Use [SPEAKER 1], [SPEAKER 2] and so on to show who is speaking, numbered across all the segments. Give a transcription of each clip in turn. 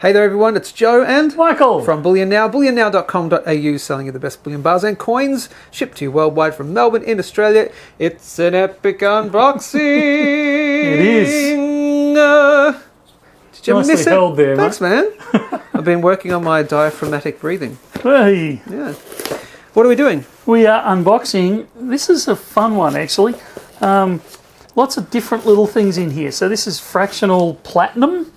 [SPEAKER 1] Hey there everyone, it's Joe and
[SPEAKER 2] Michael
[SPEAKER 1] from Bullion Now, bullionnow.com.au, selling you the best bullion bars and coins, shipped to you worldwide from Melbourne in Australia. It's an epic unboxing.
[SPEAKER 2] It is.
[SPEAKER 1] Did you
[SPEAKER 2] Nicely
[SPEAKER 1] miss it?
[SPEAKER 2] held there,
[SPEAKER 1] Thanks, man. I've been working on my diaphragmatic breathing.
[SPEAKER 2] Hey.
[SPEAKER 1] Yeah. What are we doing?
[SPEAKER 2] We are unboxing. This is a fun one, actually. Lots of different little things in here. So this is fractional platinum.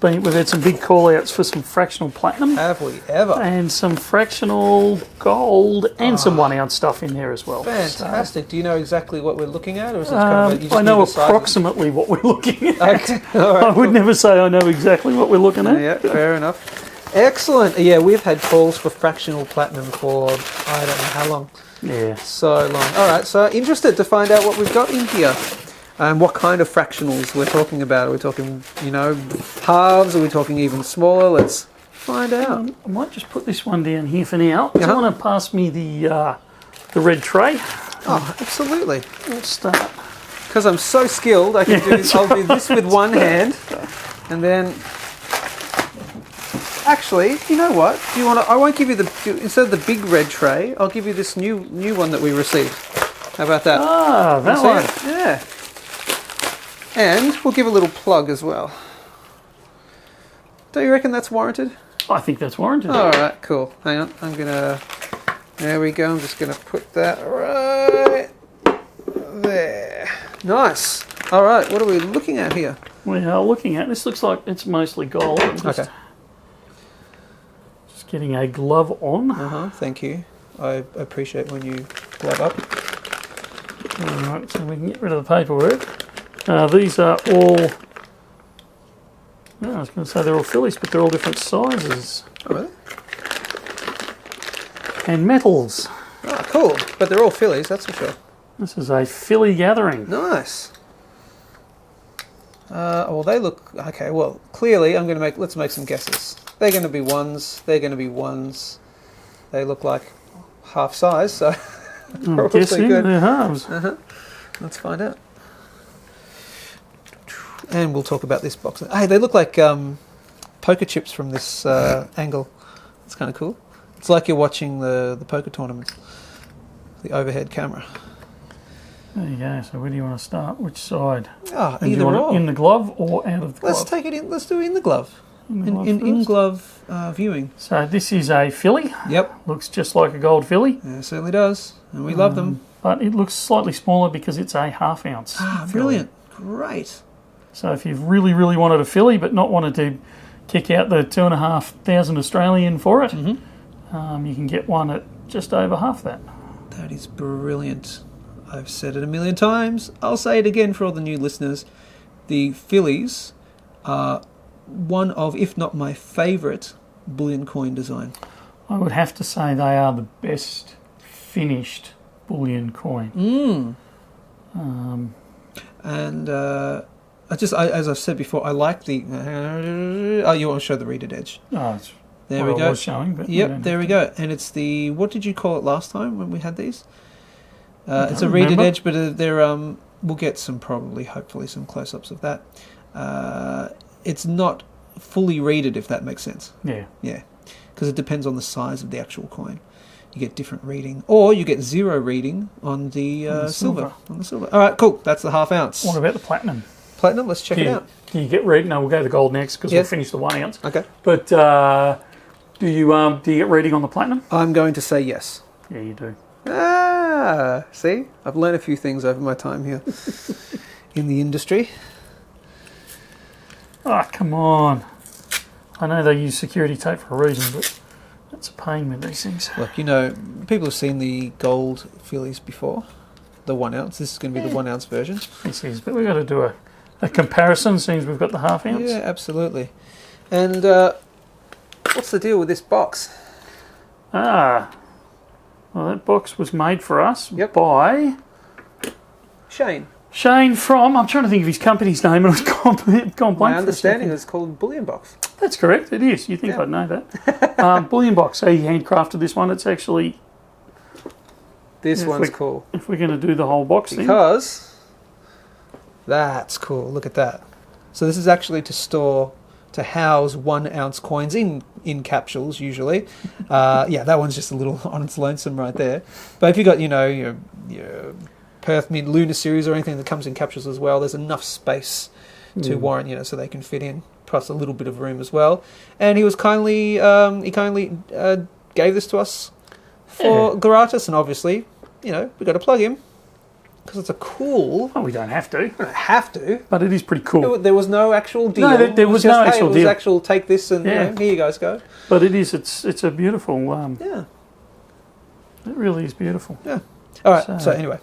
[SPEAKER 2] We've had some big call-outs for some fractional platinum.
[SPEAKER 1] Have we ever?
[SPEAKER 2] And some fractional gold and some 1 ounce stuff in there as well.
[SPEAKER 1] Fantastic. Do you know exactly what we're looking at? Or is this
[SPEAKER 2] I know approximately what we're looking at.
[SPEAKER 1] Okay. All right,
[SPEAKER 2] I would never say I know exactly what we're looking at.
[SPEAKER 1] Yeah, fair enough. Excellent. Yeah, we've had calls for fractional platinum for I don't know how long.
[SPEAKER 2] Yeah.
[SPEAKER 1] So long. All right, so interested to find out what we've got in here. And what kind of fractionals we're talking about. Are we talking, halves? Are we talking even smaller? Let's find out.
[SPEAKER 2] I might just put this one down here for now. Do you want to pass me the red tray?
[SPEAKER 1] Oh, absolutely.
[SPEAKER 2] Let's start.
[SPEAKER 1] Because I'm so skilled, I'll do this with one hand, and then. Actually, you know what? Do you want to? I won't give you instead of the big red tray. I'll give you this new one that we received. How about that?
[SPEAKER 2] Ah, that one.
[SPEAKER 1] Yeah. And we'll give a little plug as well. Do you reckon that's warranted?
[SPEAKER 2] I think that's warranted.
[SPEAKER 1] All right, cool. Hang on, there we go. I'm just gonna put that right there. Nice. All right, what are we looking at here?
[SPEAKER 2] We are looking at, this looks like it's mostly gold.
[SPEAKER 1] Okay.
[SPEAKER 2] Just getting a glove on.
[SPEAKER 1] Thank you. I appreciate when you glove up.
[SPEAKER 2] All right, so we can get rid of the paperwork. These are all, I was going to say they're all fillies, but they're all different sizes.
[SPEAKER 1] Oh, really?
[SPEAKER 2] And metals.
[SPEAKER 1] Oh, cool. But they're all fillies, that's for sure.
[SPEAKER 2] This is a filly gathering.
[SPEAKER 1] Nice. Well, they look, okay, well, clearly let's make some guesses. They're going to be ones, they're going to be ones. They look like half size, so
[SPEAKER 2] I'm guessing
[SPEAKER 1] good.
[SPEAKER 2] They're halves.
[SPEAKER 1] Let's find out. And we'll talk about this box. Hey, they look like poker chips from this angle. It's kind of cool. It's like you're watching the poker tournaments. The overhead camera.
[SPEAKER 2] There you go. So where do you want to start? Which side?
[SPEAKER 1] Oh,
[SPEAKER 2] do you want it in the glove or out of the glove?
[SPEAKER 1] Let's take it in. Let's do it in the glove.
[SPEAKER 2] In
[SPEAKER 1] glove viewing.
[SPEAKER 2] So this is a filly.
[SPEAKER 1] Yep.
[SPEAKER 2] Looks just like a gold filly.
[SPEAKER 1] Yeah, it certainly does. And we love them.
[SPEAKER 2] But it looks slightly smaller because it's a half ounce.
[SPEAKER 1] Ah, brilliant. Great.
[SPEAKER 2] So if you've really, really wanted a filly but not wanted to kick out the 2,500 Australian for it, you can get one at just over half that.
[SPEAKER 1] That is brilliant. I've said it a million times. I'll say it again for all the new listeners. The fillies are one of, if not my favourite, bullion coin design.
[SPEAKER 2] I would have to say they are the best finished bullion coin.
[SPEAKER 1] As I've said before, I like the. You want to show the reeded edge?
[SPEAKER 2] Oh,
[SPEAKER 1] there we go.
[SPEAKER 2] I was showing, but
[SPEAKER 1] yep, there we go. And it's the. What did you call it last time when we had these? It's a reeded edge, but they're. We'll get hopefully some close-ups of that. It's not fully reeded, if that makes sense.
[SPEAKER 2] Yeah.
[SPEAKER 1] Yeah, because it depends on the size of the actual coin. You get different reading, or you get zero reading on the silver. On the silver. All right, cool. That's the half ounce.
[SPEAKER 2] What about the platinum?
[SPEAKER 1] Platinum, let's check it out.
[SPEAKER 2] Do you get reading? No, we'll go to the gold next because we'll finish the 1 ounce.
[SPEAKER 1] Okay.
[SPEAKER 2] But do you get reading on the platinum?
[SPEAKER 1] I'm going to say yes.
[SPEAKER 2] Yeah, you do.
[SPEAKER 1] See? I've learned a few things over my time here in the industry.
[SPEAKER 2] Oh, come on. I know they use security tape for a reason, but that's a pain with these things.
[SPEAKER 1] Look, people have seen the gold fillies before. The 1 ounce. This is going to be the 1 ounce version.
[SPEAKER 2] This is, but we've got to do a comparison, since we've got the half ounce.
[SPEAKER 1] Yeah, absolutely. And what's the deal with this box?
[SPEAKER 2] Well, that box was made for us by Shane from, I'm trying to think of his company's name, and it was gone blank.
[SPEAKER 1] My understanding is called Bullion Box.
[SPEAKER 2] That's correct, it is. You'd think I'd know that. Bullion Box, so he handcrafted this one. It's actually...
[SPEAKER 1] This one's cool.
[SPEAKER 2] If we're going to do the whole box thing.
[SPEAKER 1] Because that's cool. Look at that. So this is actually to to house 1 ounce coins in capsules usually. Yeah, that one's just a little on its lonesome right there. But if you got, you know, your Perth Mint Lunar Series or anything that comes in capsules as well, there's enough space to warrant, you know, so they can fit in, plus a little bit of room as well. And he was kindly gave this to us for gratis, and obviously, you know, we got to plug him because it's a cool.
[SPEAKER 2] Well, we don't have to.
[SPEAKER 1] We don't have to,
[SPEAKER 2] but it is pretty cool.
[SPEAKER 1] There was no actual deal.
[SPEAKER 2] No, there was no actual deal.
[SPEAKER 1] It was actual take this and you know, here you guys go.
[SPEAKER 2] But it is. It's a beautiful.
[SPEAKER 1] Yeah.
[SPEAKER 2] It really is beautiful.
[SPEAKER 1] Yeah. All right. So anyway.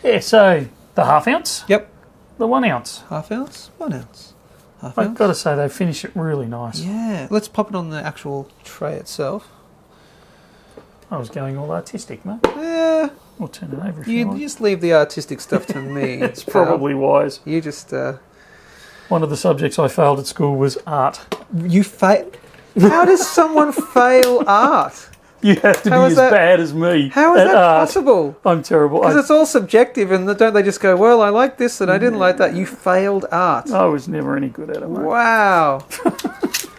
[SPEAKER 2] Yeah. So the ½ ounce.
[SPEAKER 1] Yep.
[SPEAKER 2] The 1 ounce.
[SPEAKER 1] ½ ounce. 1 ounce.
[SPEAKER 2] I've got to say they finish it really nice.
[SPEAKER 1] Yeah. Let's pop it on the actual tray itself.
[SPEAKER 2] I was going all artistic, mate.
[SPEAKER 1] Yeah.
[SPEAKER 2] We'll turn it over if
[SPEAKER 1] you
[SPEAKER 2] like.
[SPEAKER 1] just leave the artistic stuff to me.
[SPEAKER 2] It's probably wise.
[SPEAKER 1] You just...
[SPEAKER 2] One of the subjects I failed at school was art.
[SPEAKER 1] You fail? How does someone fail art?
[SPEAKER 2] You have to be as bad as me.
[SPEAKER 1] How is that possible?
[SPEAKER 2] I'm terrible.
[SPEAKER 1] Because it's all subjective, and don't they just go, well, I like this and I didn't like that. You failed art.
[SPEAKER 2] I was never any good at it, mate.
[SPEAKER 1] Wow.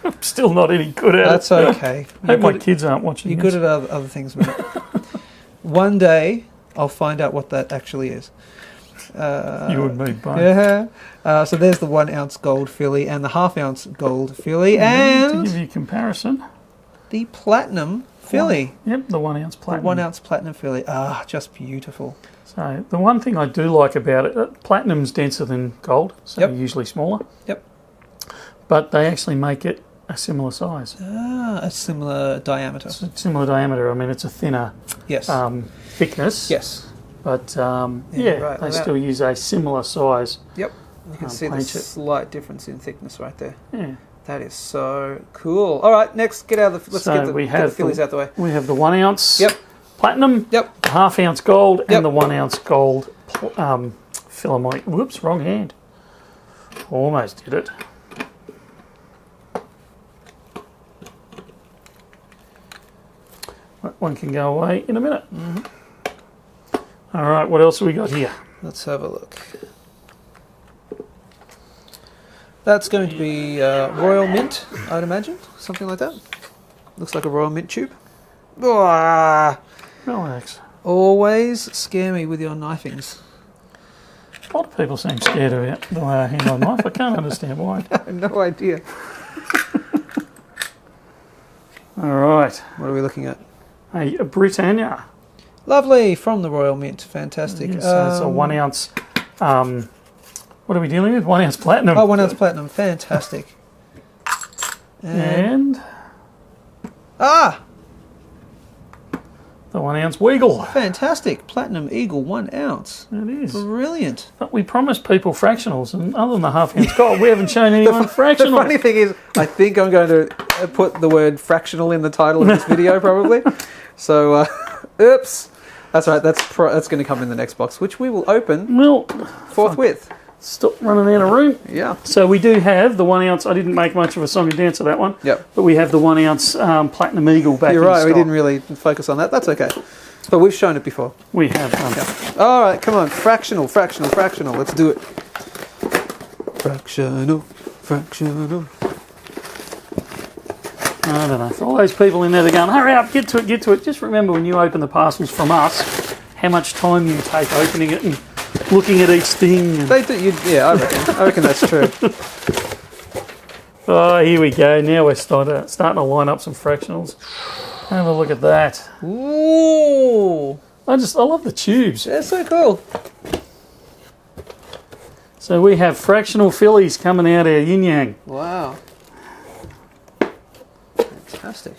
[SPEAKER 2] I'm still not any good at it.
[SPEAKER 1] That's okay.
[SPEAKER 2] I hope my kids aren't watching
[SPEAKER 1] You're good at other things, mate. One day, I'll find out what that actually is.
[SPEAKER 2] You and me both.
[SPEAKER 1] Yeah. So there's the 1 ounce gold filly and the ½ ounce gold filly, and
[SPEAKER 2] to give you a comparison,
[SPEAKER 1] the platinum filly.
[SPEAKER 2] Yep, the 1 ounce platinum.
[SPEAKER 1] The 1 ounce platinum filly. Ah, just beautiful.
[SPEAKER 2] So the one thing I do like about it, platinum's denser than gold, so usually smaller.
[SPEAKER 1] Yep.
[SPEAKER 2] But they actually make it a similar size.
[SPEAKER 1] Ah, a similar diameter.
[SPEAKER 2] It's a similar diameter. I mean, it's a thinner thickness.
[SPEAKER 1] Yes.
[SPEAKER 2] But they still use a similar size.
[SPEAKER 1] Yep. You can see the slight difference in thickness right there.
[SPEAKER 2] Yeah.
[SPEAKER 1] That is so cool. All right, next, let's get the fillies out the way.
[SPEAKER 2] We have the 1 ounce platinum,
[SPEAKER 1] the
[SPEAKER 2] ½ ounce gold, and the 1 ounce gold Philharmonic. Whoops, wrong hand. Almost did it. That one can go away in a minute. All right, what else have we got here?
[SPEAKER 1] Let's have a look. That's going to be Royal Mint, I'd imagine. Something like that. Looks like a Royal Mint tube.
[SPEAKER 2] Relax.
[SPEAKER 1] Always scare me with your knifings.
[SPEAKER 2] A lot of people seem scared of it, the way I handle a knife. I can't understand why.
[SPEAKER 1] I have no idea.
[SPEAKER 2] All right.
[SPEAKER 1] What are we looking at?
[SPEAKER 2] A Britannia.
[SPEAKER 1] Lovely, from the Royal Mint. Fantastic.
[SPEAKER 2] Yes, so it's a 1 ounce... what are we dealing with? 1 ounce platinum.
[SPEAKER 1] Oh, 1 ounce platinum. Fantastic.
[SPEAKER 2] And the 1 ounce Weagle.
[SPEAKER 1] Fantastic. Platinum Eagle 1 ounce.
[SPEAKER 2] It is.
[SPEAKER 1] Brilliant.
[SPEAKER 2] But we promised people fractionals, and other than the ½ ounce gold, we haven't shown anyone fractionals.
[SPEAKER 1] The funny thing is, I think I'm going to put the word fractional in the title of this video, probably. So, oops. That's right. That's going to come in the next box, which we will open forthwith.
[SPEAKER 2] Stop running out of room.
[SPEAKER 1] Yeah.
[SPEAKER 2] So we do have the 1 ounce. I didn't make much of a song and dance of that one.
[SPEAKER 1] Yep.
[SPEAKER 2] But we have the 1 ounce Platinum Eagle back in stock. You're right.
[SPEAKER 1] We didn't really focus on that. That's okay. But we've shown it before.
[SPEAKER 2] We have.
[SPEAKER 1] All right. Come on. Fractional. Let's do it. Fractional.
[SPEAKER 2] I don't know. For all those people in there that are going, hurry up, get to it. Just remember when you open the parcels from us, how much time you take opening it and looking at each thing.
[SPEAKER 1] They do. I reckon that's true.
[SPEAKER 2] Oh, here we go. Now we're starting to line up some fractionals. Have a look at that.
[SPEAKER 1] Ooh.
[SPEAKER 2] I love the tubes.
[SPEAKER 1] They're so cool.
[SPEAKER 2] So we have fractional fillies coming out our yin yang.
[SPEAKER 1] Wow. Fantastic.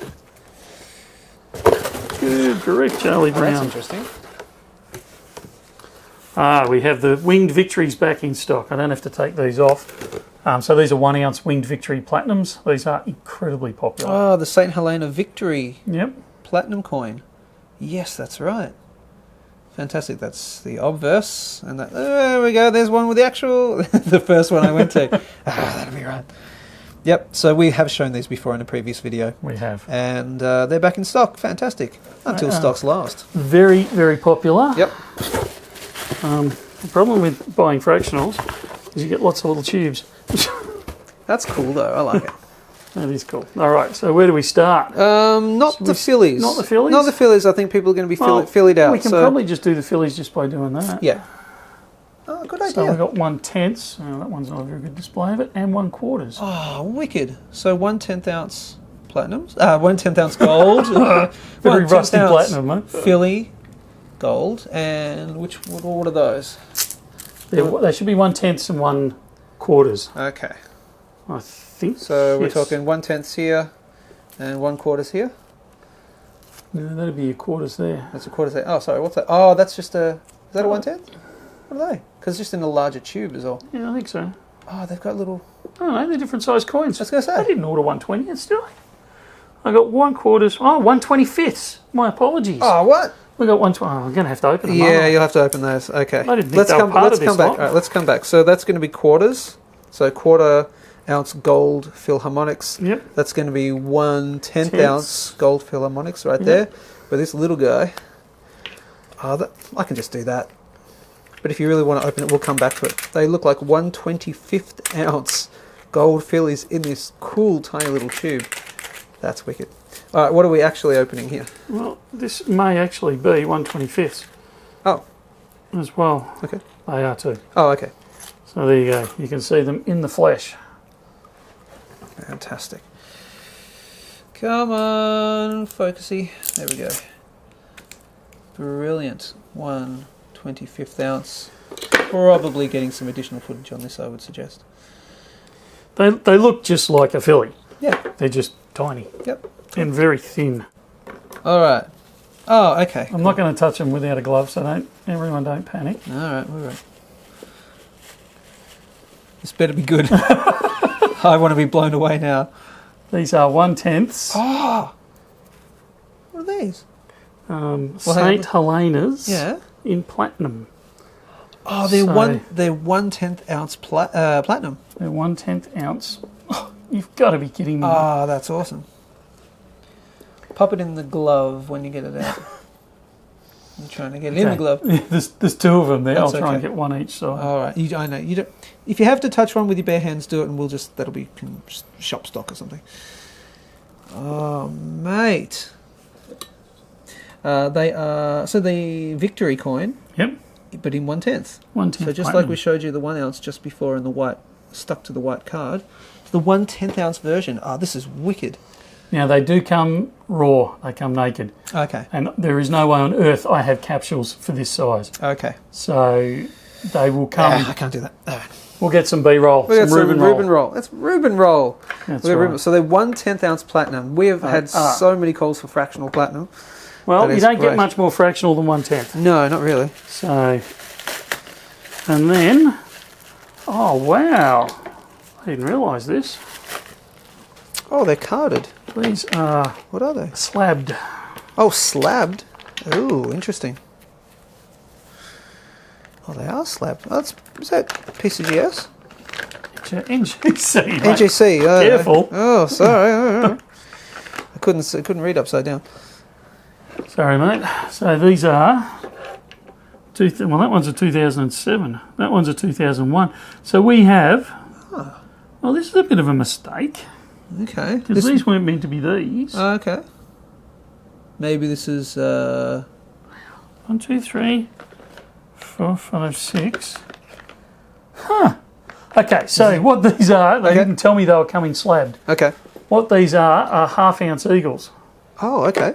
[SPEAKER 2] Good grief, Charlie Brown.
[SPEAKER 1] That's interesting.
[SPEAKER 2] We have the Winged Victories back in stock. I don't have to take these off. So these are 1 ounce Winged Victory Platinums. These are incredibly popular.
[SPEAKER 1] Oh, the St. Helena Victory.
[SPEAKER 2] Yep.
[SPEAKER 1] Platinum coin. Yes, that's right. Fantastic. That's the obverse. And there we go. There's one with the actual... the first one I went to. That'll be right. Yep, so we have shown these before in a previous video.
[SPEAKER 2] We have.
[SPEAKER 1] And they're back in stock. Fantastic. Until stocks last.
[SPEAKER 2] Very, very popular.
[SPEAKER 1] Yep.
[SPEAKER 2] The problem with buying fractionals is you get lots of little tubes.
[SPEAKER 1] That's cool, though. I like it.
[SPEAKER 2] That is cool. All right, so where do we start?
[SPEAKER 1] Not the fillies.
[SPEAKER 2] Not the fillies?
[SPEAKER 1] Not the fillies. I think people are going to be fillied out.
[SPEAKER 2] We can probably just do the fillies just by doing that.
[SPEAKER 1] Yeah. Oh, good idea.
[SPEAKER 2] So we've got 1/10. Oh, that one's not a very good display of it. And 1/4.
[SPEAKER 1] Oh, wicked. So 1/10 ounce platinums. 1/10 ounce gold.
[SPEAKER 2] Very rusty platinum, mate.
[SPEAKER 1] Filly gold. And what are those?
[SPEAKER 2] They should be 1/10 and 1/4.
[SPEAKER 1] Okay.
[SPEAKER 2] I think.
[SPEAKER 1] So we're talking 1/10 here and 1/4 here.
[SPEAKER 2] No, that'd be your quarters there.
[SPEAKER 1] That's a quarter there. Oh, sorry. What's that? Oh, that's just a. Is that a 1/10? What are they? Because it's just in a larger tube as well.
[SPEAKER 2] Yeah, I think so.
[SPEAKER 1] Oh, they've got little.
[SPEAKER 2] Oh, no, they're different size coins.
[SPEAKER 1] I was going to say.
[SPEAKER 2] I didn't order 1/20, did I? I got 1/4. Oh, 1/25. My apologies.
[SPEAKER 1] Oh, what?
[SPEAKER 2] We got 1/20. Oh, I'm going to have to open them.
[SPEAKER 1] Yeah, you'll have to open those. Okay.
[SPEAKER 2] I didn't think they were part of this
[SPEAKER 1] back.
[SPEAKER 2] lot.
[SPEAKER 1] All right, let's come back. So that's going to be quarters. So 1/4 ounce gold Philharmonics.
[SPEAKER 2] Yep.
[SPEAKER 1] That's going to be 1/10 ounce gold Philharmonics right there. But this little guy, I can just do that. But if you really want to open it, we'll come back to it. They look like 1/25 ounce gold fillies in this cool tiny little tube. That's wicked. All right, what are we actually opening here?
[SPEAKER 2] Well, this may actually be 1/25
[SPEAKER 1] Oh,
[SPEAKER 2] as well.
[SPEAKER 1] okay.
[SPEAKER 2] They are too.
[SPEAKER 1] Oh, okay.
[SPEAKER 2] So there you go. You can see them in the flesh.
[SPEAKER 1] Fantastic. Come on, focusy. There we go. Brilliant. 1/25 ounce. Probably getting some additional footage on this, I would suggest.
[SPEAKER 2] They look just like a filly.
[SPEAKER 1] Yeah.
[SPEAKER 2] They're just tiny.
[SPEAKER 1] Yep.
[SPEAKER 2] And very thin.
[SPEAKER 1] All right. Oh, okay.
[SPEAKER 2] I'm not going to touch them without a glove, so everyone don't panic.
[SPEAKER 1] All right, all right. This better be good. I want to be blown away now.
[SPEAKER 2] These are 1/10.
[SPEAKER 1] Oh! What are these?
[SPEAKER 2] St. Helena's
[SPEAKER 1] Yeah.
[SPEAKER 2] in platinum.
[SPEAKER 1] Oh, they're 1/10 ounce platinum.
[SPEAKER 2] They're 1/10 ounce. Oh, you've got to be kidding me.
[SPEAKER 1] Oh, that's awesome. Pop it in the glove when you get it out. I'm trying to get it in the glove.
[SPEAKER 2] There's two of them there.
[SPEAKER 1] That's
[SPEAKER 2] I'll try and
[SPEAKER 1] okay.
[SPEAKER 2] get one each side.
[SPEAKER 1] All right. I know. You don't. If you have to touch one with your bare hands, do it, and that'll be shop stock or something. Oh, mate. They are the victory coin.
[SPEAKER 2] Yep.
[SPEAKER 1] But in 1/10.
[SPEAKER 2] 1/10.
[SPEAKER 1] So just like we showed you the 1 ounce just before in the white, stuck to the white card, the 1/10 ounce version. Oh, this is wicked.
[SPEAKER 2] Now they do come raw. They come naked.
[SPEAKER 1] Okay.
[SPEAKER 2] And there is no way on earth I have capsules for this size.
[SPEAKER 1] Okay.
[SPEAKER 2] So they will come.
[SPEAKER 1] I can't do that.
[SPEAKER 2] We'll get some B-roll.
[SPEAKER 1] We got some
[SPEAKER 2] Reuben
[SPEAKER 1] Reuben roll. That's Reuben roll.
[SPEAKER 2] That's
[SPEAKER 1] right.
[SPEAKER 2] right.
[SPEAKER 1] So they're 1/10 ounce platinum. We have had so many calls for fractional platinum.
[SPEAKER 2] Well, you don't get much more fractional than 1/10.
[SPEAKER 1] No, not really.
[SPEAKER 2] So, and then, oh wow, I didn't realise this.
[SPEAKER 1] Oh, they're carded.
[SPEAKER 2] These are
[SPEAKER 1] What are they?
[SPEAKER 2] slabbed.
[SPEAKER 1] Oh, slabbed. Ooh, interesting. Oh, they are slabbed. Oh, is that PCGS?
[SPEAKER 2] NGC. Mate.
[SPEAKER 1] NGC.
[SPEAKER 2] Careful.
[SPEAKER 1] Oh, sorry. I couldn't read upside down.
[SPEAKER 2] Sorry, mate. So these are. Well, that one's a 2007. That one's a 2001. So we have. Well, this is a bit of a mistake
[SPEAKER 1] Okay.
[SPEAKER 2] because these weren't meant to be these.
[SPEAKER 1] Okay. Maybe this is.
[SPEAKER 2] 1, 2, 3, 4, 5, 6. Huh. Okay, so what these are, they didn't tell me they were coming slabbed.
[SPEAKER 1] Okay.
[SPEAKER 2] What these are half-ounce eagles.
[SPEAKER 1] Oh, okay.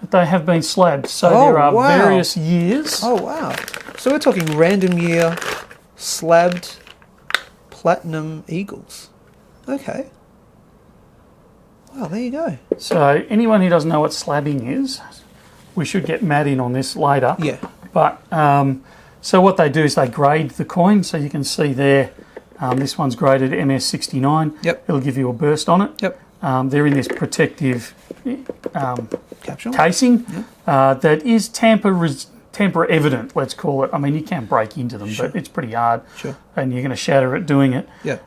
[SPEAKER 2] They have been slabbed, so
[SPEAKER 1] Oh,
[SPEAKER 2] there are
[SPEAKER 1] wow.
[SPEAKER 2] various years.
[SPEAKER 1] Oh, wow. So we're talking random year slabbed platinum eagles. Okay. Wow, there you go.
[SPEAKER 2] So anyone who doesn't know what slabbing is, we should get Matt in on this later.
[SPEAKER 1] Yeah.
[SPEAKER 2] But so what they do is they grade the coin, so you can see there. This one's graded MS69.
[SPEAKER 1] Yep.
[SPEAKER 2] It'll give you a burst on it.
[SPEAKER 1] Yep.
[SPEAKER 2] They're in this protective
[SPEAKER 1] Capsule.
[SPEAKER 2] casing that is tamper evident, let's call it. I mean, you can break into them, but it's pretty hard.
[SPEAKER 1] Sure.
[SPEAKER 2] And you're going to shatter it doing it.
[SPEAKER 1] Yeah.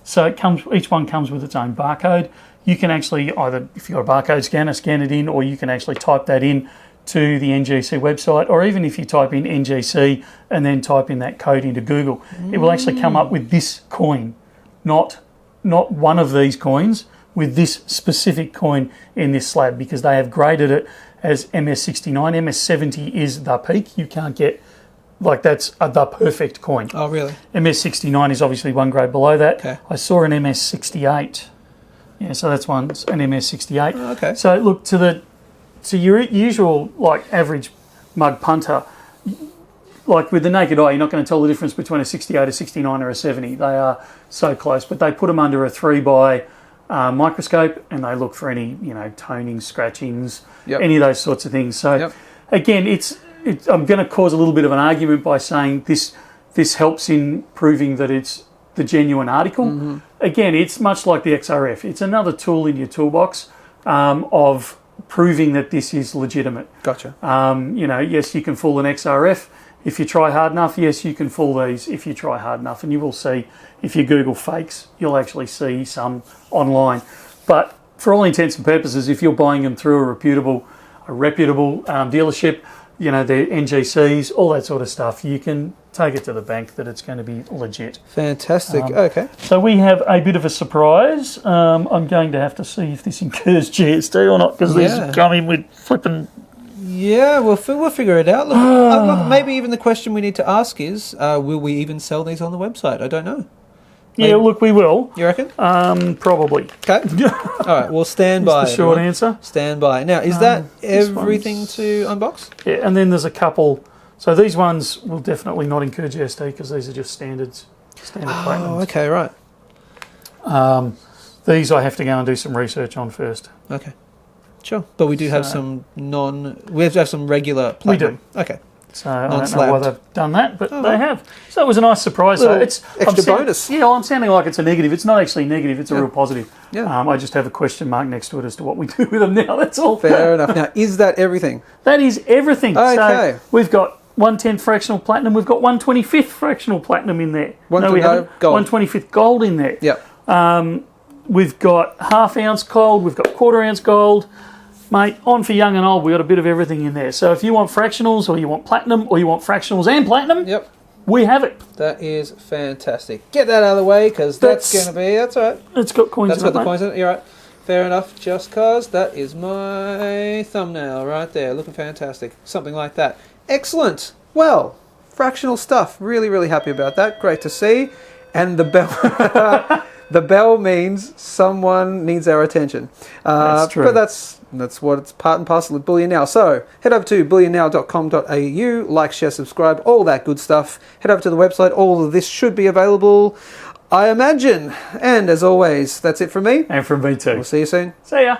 [SPEAKER 2] So each one comes with its own barcode. You can actually either, if you've got a barcode scanner, scan it in, or you can actually type that in to the NGC website, or even if you type in NGC and then type in that code into Google, it will actually come up with this coin, not one of these coins, with this specific coin in this slab because they have graded it as MS69. MS70 is the peak. You can't get, like, that's the perfect coin.
[SPEAKER 1] Oh, really?
[SPEAKER 2] MS69 is obviously one grade below that.
[SPEAKER 1] Okay.
[SPEAKER 2] I saw an MS68. Yeah, so that's an MS68.
[SPEAKER 1] Oh, okay.
[SPEAKER 2] So look, to your usual, like, average mug punter, like with the naked eye, you're not going to tell the difference between a 68, a 69 or a 70. They are so close, but they put them under a 3x microscope and they look for any, toning, scratchings, any of those sorts of things. So again, I'm going to cause a little bit of an argument by saying this helps in proving that it's the genuine article. Mm-hmm. Again, it's much like the XRF. It's another tool in your toolbox of proving that this is legitimate.
[SPEAKER 1] Gotcha.
[SPEAKER 2] Yes, you can fool an XRF. If you try hard enough, yes, you can fool these if you try hard enough. And you will see, if you Google fakes, you'll actually see some online. But for all intents and purposes, if you're buying them through a reputable dealership, their NGCs, all that sort of stuff, you can take it to the bank that it's going to be legit.
[SPEAKER 1] Fantastic. Okay.
[SPEAKER 2] So we have a bit of a surprise. I'm going to have to see if this incurs GST or not because these come in with flipping...
[SPEAKER 1] Yeah, we'll figure it out. Look, maybe even the question we need to ask is, will we even sell these on the website? I don't know.
[SPEAKER 2] Yeah, look, we will.
[SPEAKER 1] You reckon?
[SPEAKER 2] Probably.
[SPEAKER 1] Okay. All right, we'll stand by.
[SPEAKER 2] That's the short answer.
[SPEAKER 1] Stand by. Now, is that everything to unbox?
[SPEAKER 2] Yeah, and then there's a couple. So these ones will definitely not incur GST because these are just standard platinums.
[SPEAKER 1] Oh, okay, right.
[SPEAKER 2] These I have to go and do some research on first.
[SPEAKER 1] Okay. Sure. But we do have some we have to have some regular platinum.
[SPEAKER 2] We do.
[SPEAKER 1] Okay.
[SPEAKER 2] So I don't know why they've done that, but they have. So it was a nice surprise. So it's
[SPEAKER 1] extra bonus.
[SPEAKER 2] Yeah, I'm sounding like it's a negative. It's not actually negative. It's a real positive.
[SPEAKER 1] Yeah.
[SPEAKER 2] I just have a question mark next to it as to what we do with them now. That's all.
[SPEAKER 1] Fair enough. Now, is that everything?
[SPEAKER 2] That is everything.
[SPEAKER 1] Okay.
[SPEAKER 2] So we've got 1/10 fractional platinum. We've got 1/25 fractional platinum in there.
[SPEAKER 1] Gold.
[SPEAKER 2] 1/25 gold in there.
[SPEAKER 1] Yep.
[SPEAKER 2] We've got ½ ounce gold. We've got ½ ounce gold. Mate, on for young and old, we've got a bit of everything in there. So if you want fractionals or you want platinum or you want fractionals and platinum, we have it.
[SPEAKER 1] That is fantastic. Get that out of the way because that's all right.
[SPEAKER 2] It's got coins in it.
[SPEAKER 1] That's got the coins in it. You're right. Fair enough. Just cause that is my thumbnail right there. Looking fantastic. Something like that. Excellent. Well, fractional stuff. Really, really happy about that. Great to see. And the bell... The bell means someone needs our attention.
[SPEAKER 2] That's true.
[SPEAKER 1] But that's what it's part and parcel of Bullion Now. So head over to bullionnow.com.au, like, share, subscribe, all that good stuff. Head over to the website. All of this should be available, I imagine. And as always, that's it from me.
[SPEAKER 2] And from me too.
[SPEAKER 1] We'll see you soon.
[SPEAKER 2] See ya.